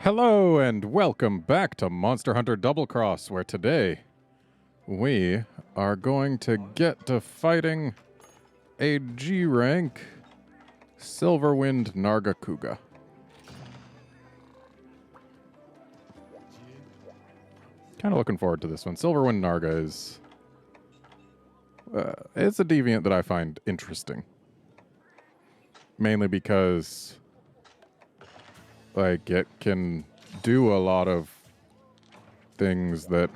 Hello and welcome back to Monster Hunter Double Cross, where today we are going to get to fighting a G rank Silverwind Nargacuga. Kind of looking forward to this one. Silverwind Narga is it's a deviant that I find interesting, mainly because like it can do a lot of things that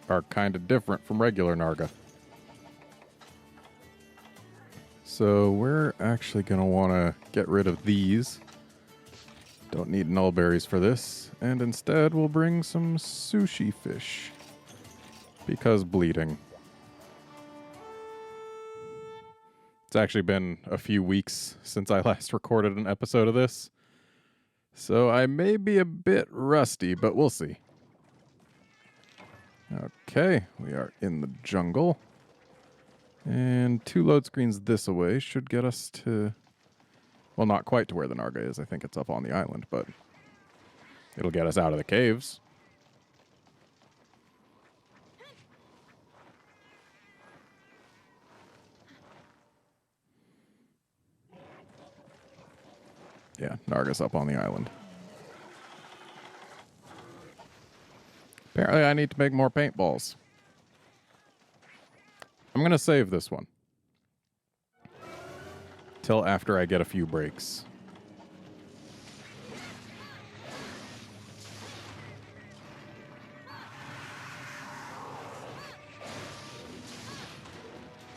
are kind of different from regular Narga. So we're actually going to want to get rid of these. Don't need nullberries for this. And instead we'll bring some sushi fish. Because bleeding. It's actually been a few weeks since I last recorded an episode of this. So I may be a bit rusty, but we'll see. Okay, we are in the jungle. And 2 load screens this away should get us to... Well, not quite to where the Narga is. I think it's up on the island, but it'll get us out of the caves. Yeah, Narga's up on the island. Apparently I need to make more paintballs. I'm going to save this one till after I get a few breaks.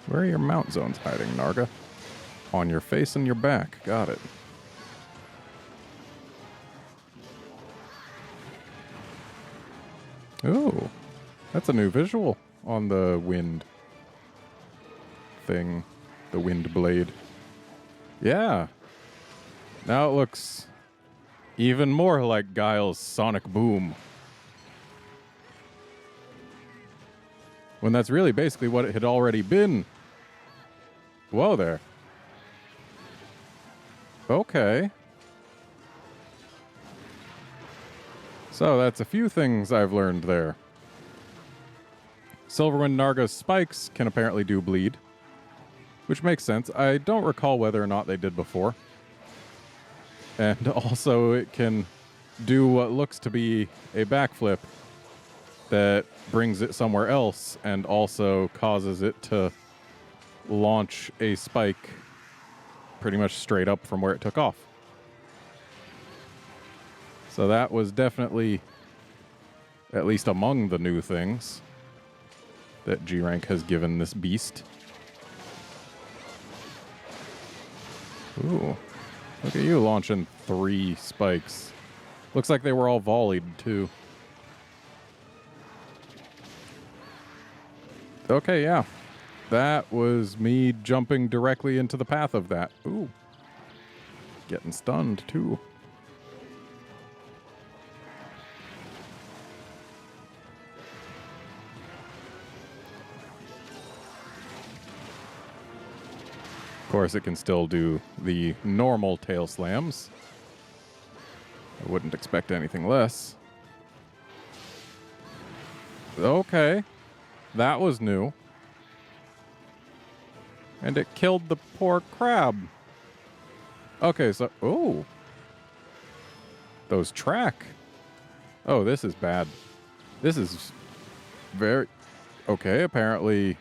Where are your mount zones hiding, Narga? On your face and your back. Got it. Ooh, that's a new visual on the wind thing, the wind blade. Yeah. Now it looks even more like Guile's sonic boom. When that's really basically what it had already been. Whoa there. Okay. So that's a few things I've learned there. Silverwind Narga's spikes can apparently do bleed, which makes sense. I don't recall whether or not they did before. And also it can do what looks to be a backflip that brings it somewhere else and also causes it to launch a spike pretty much straight up from where it took off. So that was definitely at least among the new things that G rank has given this beast. Ooh, look at you launching 3 spikes. Looks like they were all volleyed too. Okay, yeah. That was me jumping directly into the path of that. Ooh. Getting stunned too. Of course, it can still do the normal tail slams. I wouldn't expect anything less. Okay. That was new. And it killed the poor crab. Okay, so... Oh. Those track. Oh, this is bad. This is very... Okay, apparently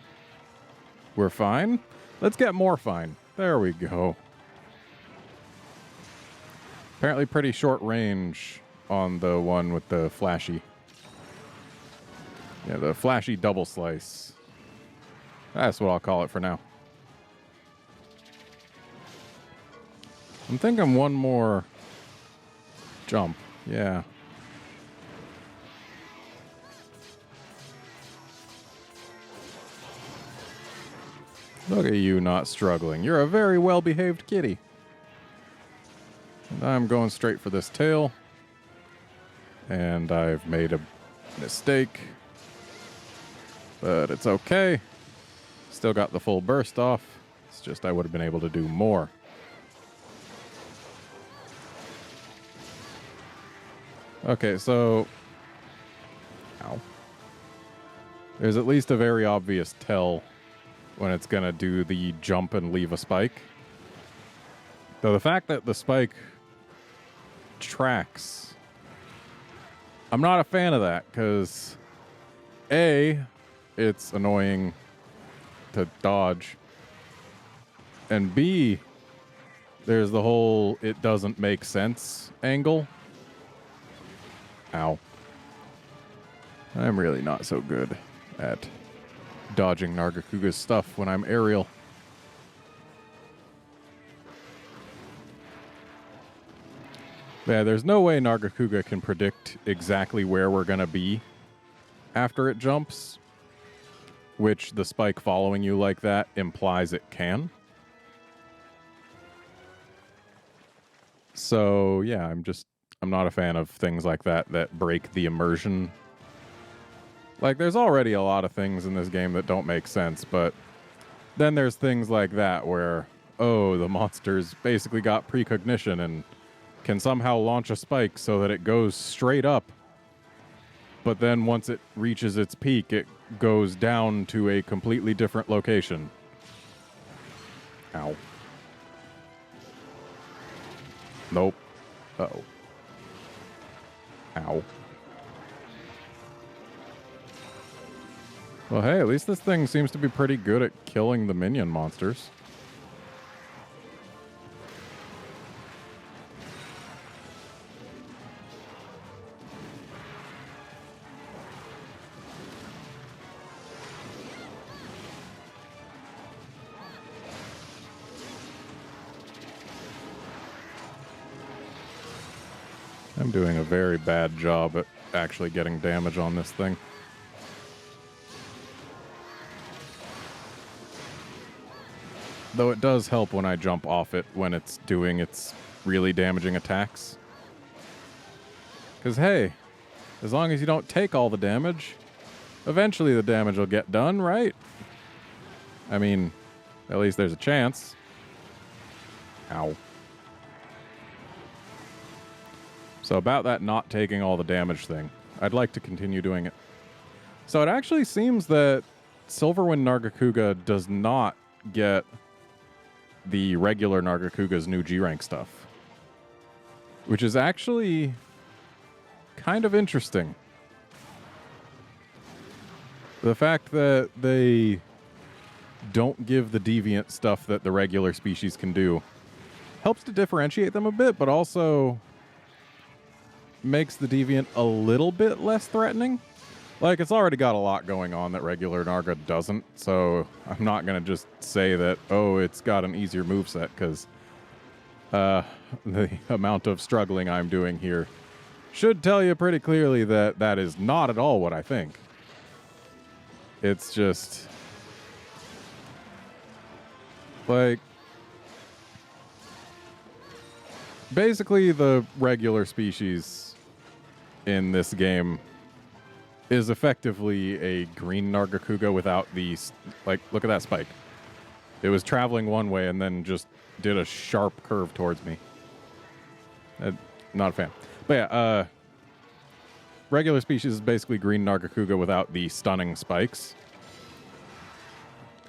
we're fine. Let's get more fine. There we go. Apparently pretty short range on the one with the flashy. Yeah, the flashy double slice. That's what I'll call it for now. I'm thinking one more jump. Yeah. Look at you not struggling. You're a very well-behaved kitty. And I'm going straight for this tail. And I've made a mistake. But it's okay. Still got the full burst off. It's just I would have been able to do more. Okay, so... Ow. There's at least a very obvious tell when it's going to do the jump and leave a spike. Though the fact that the spike tracks, I'm not a fan of that, because A, it's annoying to dodge, and B, there's the whole it doesn't make sense angle. Ow. I'm really not so good at dodging Nargacuga's stuff when I'm aerial. Yeah, there's no way Nargacuga can predict exactly where we're going to be after it jumps, which the spike following you like that implies it can. So, yeah, I'm not a fan of things like that break the immersion. Like, there's already a lot of things in this game that don't make sense, but then there's things like that where, oh, the monster's basically got precognition and can somehow launch a spike so that it goes straight up, but then once it reaches its peak, it goes down to a completely different location. Ow. Nope. Uh-oh. Ow. Well, hey, at least this thing seems to be pretty good at killing the minion monsters. I'm doing a very bad job at actually getting damage on this thing. Though it does help when I jump off it when it's doing its really damaging attacks. Because, hey, as long as you don't take all the damage, eventually the damage will get done, right? I mean, at least there's a chance. Ow. So about that not taking all the damage thing, I'd like to continue doing it. So it actually seems that Silverwind Nargacuga does not get the regular Nargacuga's new G-Rank stuff, which is actually kind of interesting. The fact that they don't give the deviant stuff that the regular species can do helps to differentiate them a bit, but also makes the deviant a little bit less threatening. Like, it's already got a lot going on that regular Narga doesn't, so I'm not going to just say that, oh, it's got an easier moveset, because the amount of struggling I'm doing here should tell you pretty clearly that that is not at all what I think. It's just... like... basically, the regular species in this game is effectively a green Nargacuga without the... like, look at that spike. It was traveling one way and then just did a sharp curve towards me. Not a fan. But yeah, regular species is basically green Nargacuga without the stunning spikes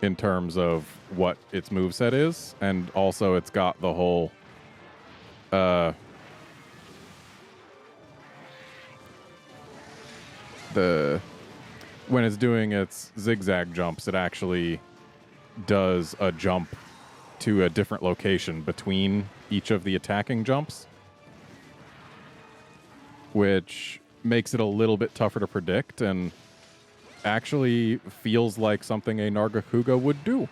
in terms of what its moveset is. And also it's got the whole... when it's doing its zigzag jumps, it actually does a jump to a different location between each of the attacking jumps, which makes it a little bit tougher to predict and actually feels like something a Nargacuga would do.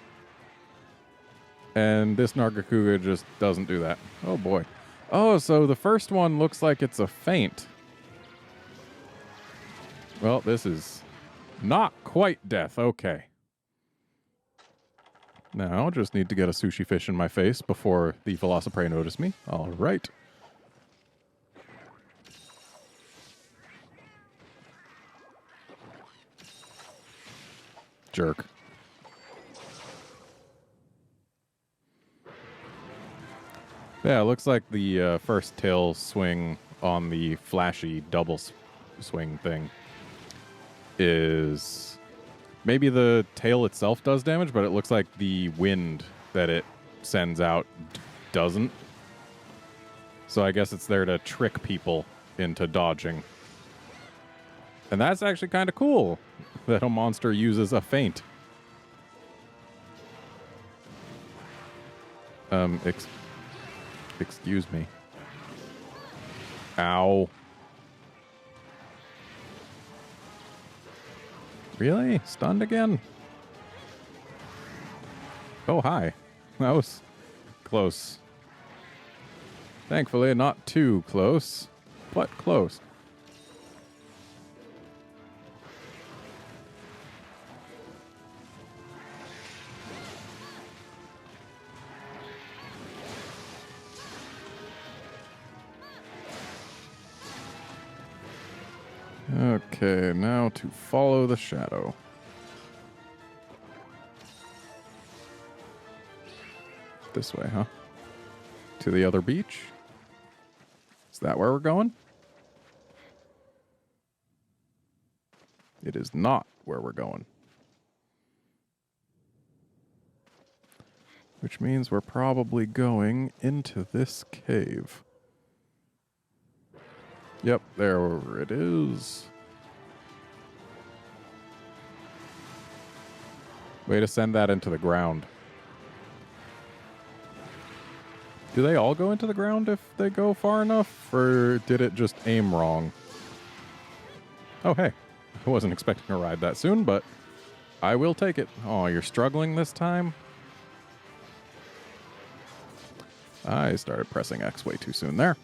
And this Nargacuga just doesn't do that. Oh boy. Oh, so the first one looks like it's a feint. Well, this is not quite death. Okay. Now, just need to get a sushi fish in my face before the Velociprey notice me. All right. Jerk. Yeah, it looks like the first tail swing on the flashy double swing thing is maybe the tail itself does damage, but it looks like the wind that it sends out doesn't. So I guess it's there to trick people into dodging. And that's actually kind of cool that a monster uses a feint. Excuse me. Ow. Really? Stunned again? Oh, hi. That was close. Thankfully, not too close, but close. Okay, now to follow the shadow. This way, huh? To the other beach? Is that where we're going? It is not where we're going. Which means we're probably going into this cave. Yep, there it is. Way to send that into the ground. Do they all go into the ground if they go far enough? Or did it just aim wrong? Oh, hey. I wasn't expecting a ride that soon, but I will take it. Oh, you're struggling this time? I started pressing X way too soon there.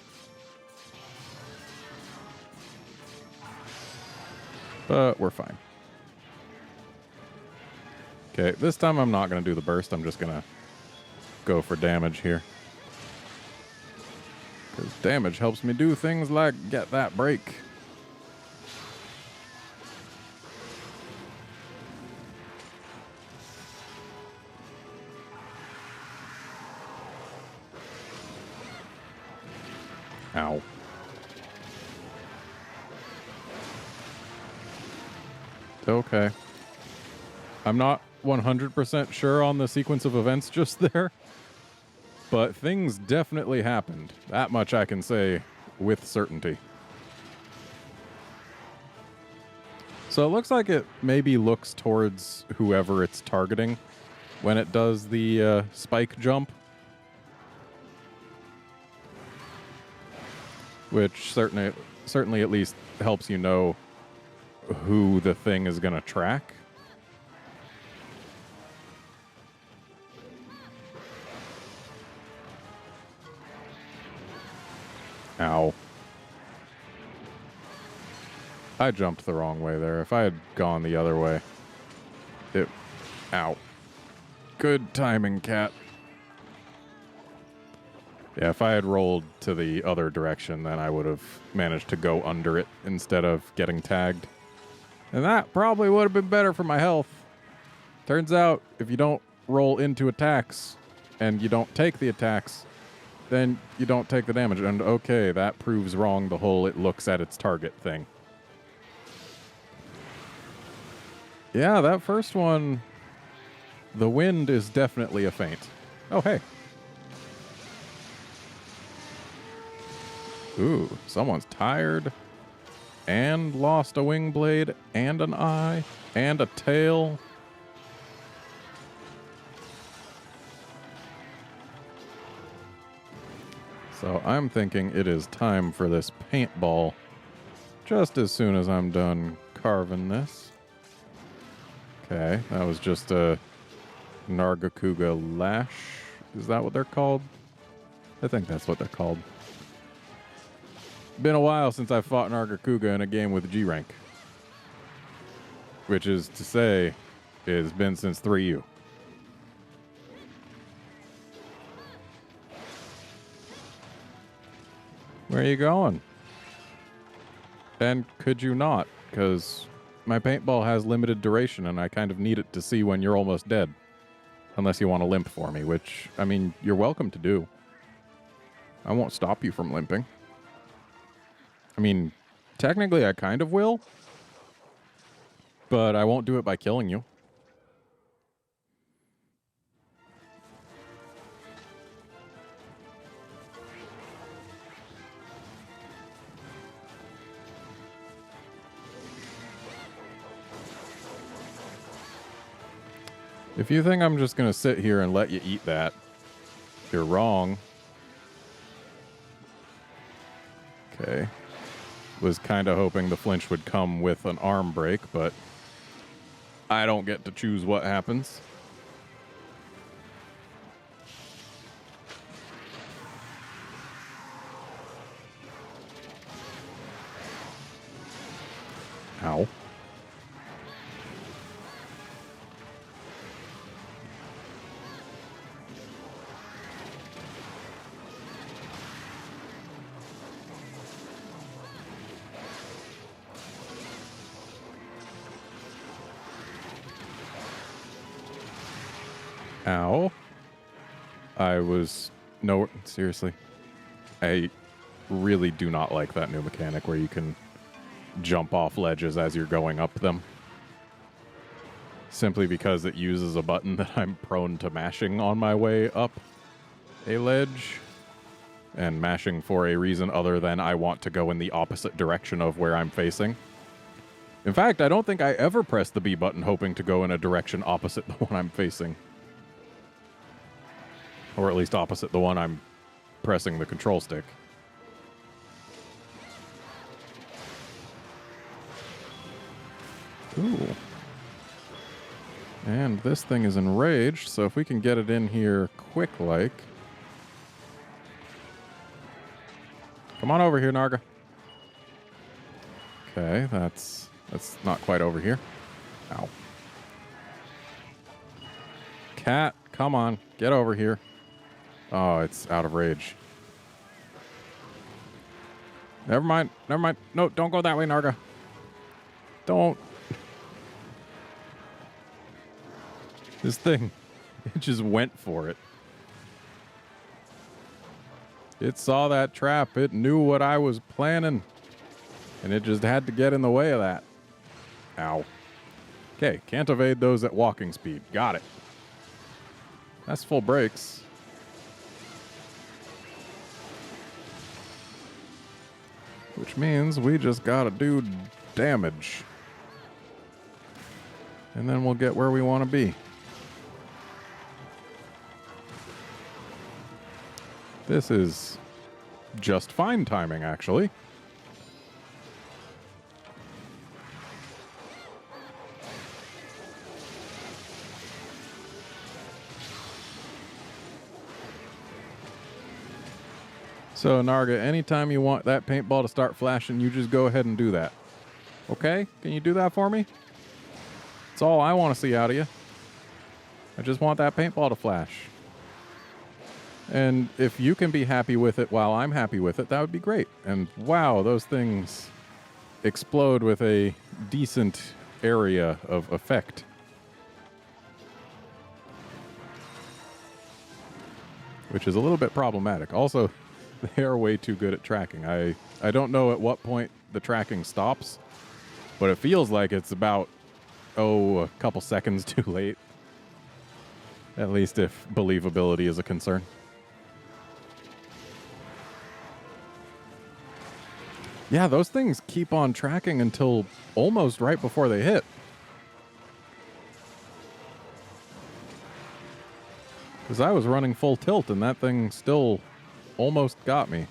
But we're fine. Okay, this time I'm not going to do the burst. I'm just going to go for damage here. Because damage helps me do things like get that break. Ow. Okay. I'm not 100% sure on the sequence of events just there, but things definitely happened. That much I can say with certainty. So it looks like it maybe looks towards whoever it's targeting when it does the spike jump, which certainly at least helps you know who the thing is going to track. Ow. I jumped the wrong way there. If I had gone the other way, it... Ow. Good timing, cat. Yeah, if I had rolled to the other direction, then I would have managed to go under it instead of getting tagged. And that probably would have been better for my health. Turns out, if you don't roll into attacks, and you don't take the attacks, then you don't take the damage. And okay, that proves wrong the whole it looks at its target thing. Yeah, that first one, the wind is definitely a feint. Oh, hey. Ooh, someone's tired and lost a wing blade and an eye and a tail. So I'm thinking it is time for this paintball just as soon as I'm done carving this. Okay, that was just a Nargacuga Lash. Is that what they're called? I think that's what they're called. Been a while since I fought Nargacuga in a game with G rank. Which is to say, it has been since 3U. Where are you going? And could you not? Because my paintball has limited duration and I kind of need it to see when you're almost dead. Unless you want to limp for me, which, I mean, you're welcome to do. I won't stop you from limping. I mean, technically I kind of will, but I won't do it by killing you. If you think I'm just going to sit here and let you eat that, you're wrong. Okay. Was kind of hoping the flinch would come with an arm break, but I don't get to choose what happens. Ow. Ow. No, seriously. I really do not like that new mechanic where you can jump off ledges as you're going up them. Simply because it uses a button that I'm prone to mashing on my way up a ledge. And mashing for a reason other than I want to go in the opposite direction of where I'm facing. In fact, I don't think I ever press the B button hoping to go in a direction opposite the one I'm facing. Or at least opposite the one I'm pressing the control stick. Ooh. And this thing is enraged, so if we can get it in here quick-like. Come on over here, Narga. Okay, that's not quite over here. Ow. Cat, come on, get over here. Oh, it's out of rage. Never mind. No, don't go that way, Narga. Don't. This thing, it just went for it. It saw that trap. It knew what I was planning. And it just had to get in the way of that. Ow. Okay, can't evade those at walking speed. Got it. That's full brakes. Which means we just gotta do damage. And then we'll get where we want to be. This is just fine timing, actually. So, Narga, anytime you want that paintball to start flashing, you just go ahead and do that. Okay? Can you do that for me? That's all I want to see out of you. I just want that paintball to flash. And if you can be happy with it while I'm happy with it, that would be great. And wow, those things explode with a decent area of effect. Which is a little bit problematic. Also, they are way too good at tracking. I don't know at what point the tracking stops, but it feels like it's about, a couple seconds too late. At least if believability is a concern. Yeah, those things keep on tracking until almost right before they hit. Because I was running full tilt and that thing still almost got me.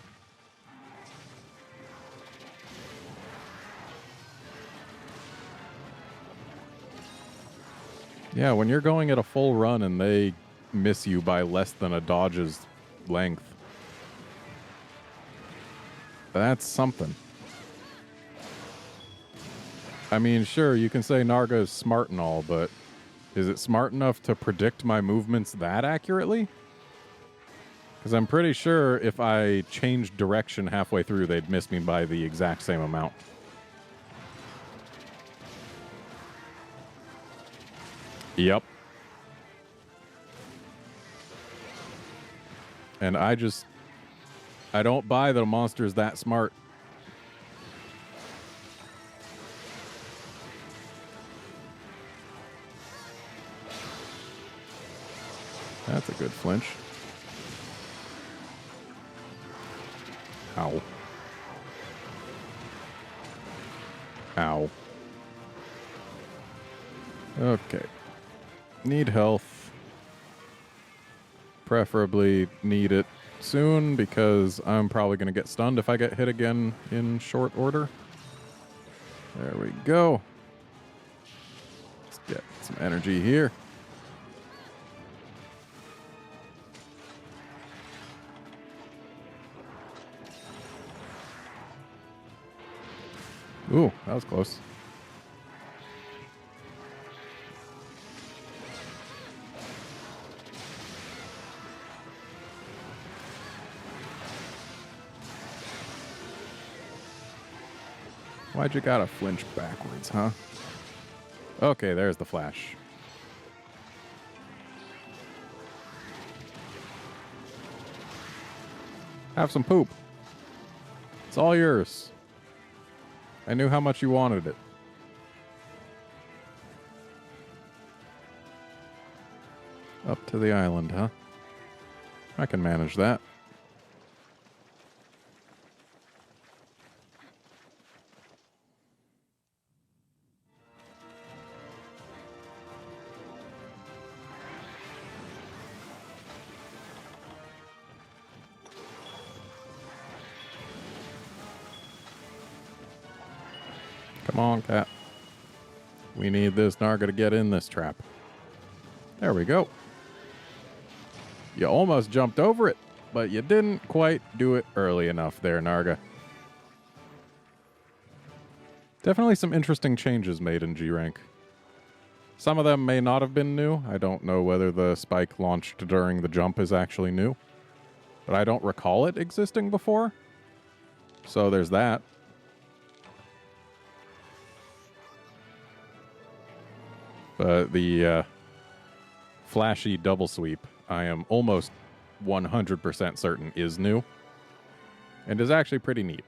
Yeah, when you're going at a full run and they miss you by less than a dodge's length, that's something. I mean, sure, you can say Narga is smart and all, but is it smart enough to predict my movements that accurately? Because I'm pretty sure if I changed direction halfway through, they'd miss me by the exact same amount. Yep. And I don't buy that a monster is that smart. That's a good flinch. Ow. Ow. Okay. Need health. Preferably need it soon because I'm probably going to get stunned if I get hit again in short order. There we go. Let's get some energy here. Ooh, that was close. Why'd you gotta flinch backwards, huh? Okay, there's the flash. Have some poop. It's all yours. I knew how much you wanted it. Up to the island, huh? I can manage that. Come on, cat. We need this Narga to get in this trap. There we go. You almost jumped over it, but you didn't quite do it early enough there, Narga. Definitely some interesting changes made in G-Rank. Some of them may not have been new. I don't know whether the spike launched during the jump is actually new. But I don't recall it existing before. So there's that. But the flashy double sweep, I am almost 100% certain is new. And is actually pretty neat.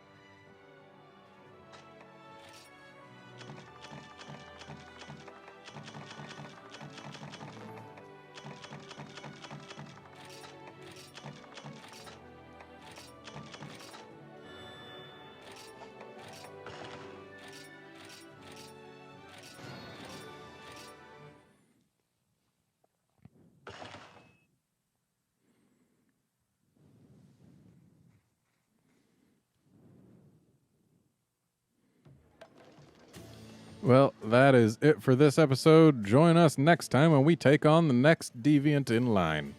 Well, that is it for this episode. Join us next time when we take on the next deviant in line.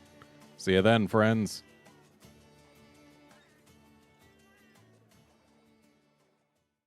See you then, friends.